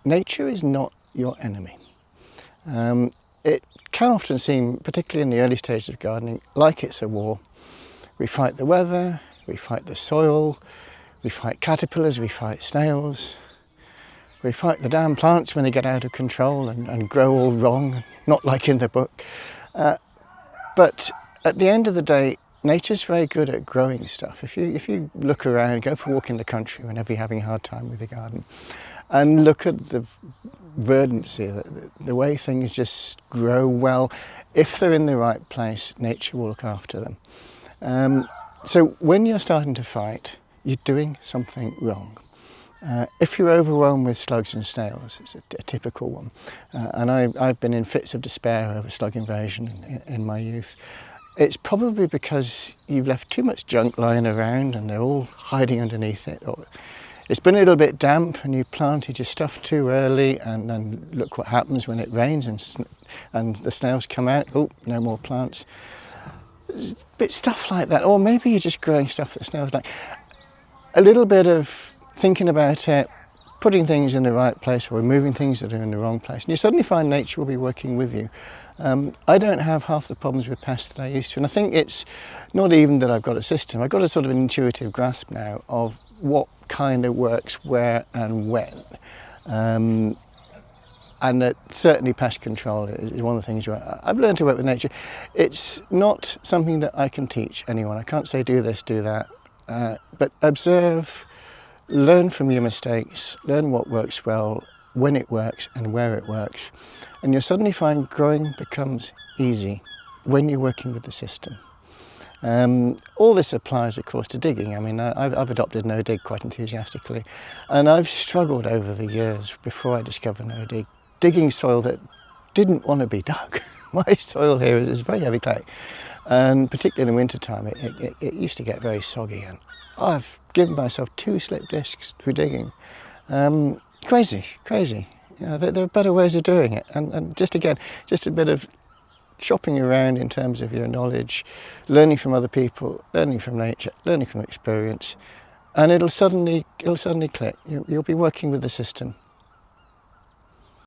Nature is not your enemy. It can often seem, particularly in the early stages of gardening, like it's a war. We fight the weather, we fight the soil, we fight caterpillars, we fight snails, we fight the damn plants when they get out of control and grow all wrong, not like in the book. But at the end of the day, nature's very good at growing stuff. If you look around, go for a walk in the country whenever you're having a hard time with the garden, and look at the verdancy, the way things just grow well. If they're in the right place, nature will look after them. So when you're starting to fight, you're doing something wrong. If you're overwhelmed with slugs and snails, it's a typical one. And I've been in fits of despair over slug invasion in my youth. It's probably because you've left too much junk lying around and they're all hiding underneath it. Or it's been a little bit damp and you planted your stuff too early, and then look what happens when it rains and the snails come out. Oh, no more plants. It's a bit stuff like that. Or maybe you're just growing stuff that snails like. A little bit of thinking about it, putting things in the right place or removing things that are in the wrong place, and you suddenly find nature will be working with you. I don't have half the problems with pests that I used to, and I think it's not even that I've got a system. I've got a sort of an intuitive grasp now of what kind of works where and when. And that certainly pest control is one of the things I've learned to work with nature. It's not something that I can teach anyone. I can't say do this, do that, but observe, learn from your mistakes, learn what works well, when it works and where it works, and you'll suddenly find growing becomes easy when you're working with the system. All this applies, of course, to digging. I mean, I've adopted no dig quite enthusiastically, and I've struggled over the years before I discovered no dig, digging soil that didn't want to be dug. My soil here is very heavy clay, and particularly in the winter time, it used to get very soggy, and I've given myself 2 slip discs through digging. Crazy. You know, there are better ways of doing it, and just a bit of shopping around in terms of your knowledge, learning from other people, learning from nature, learning from experience, and it'll suddenly click. You'll be working with the system.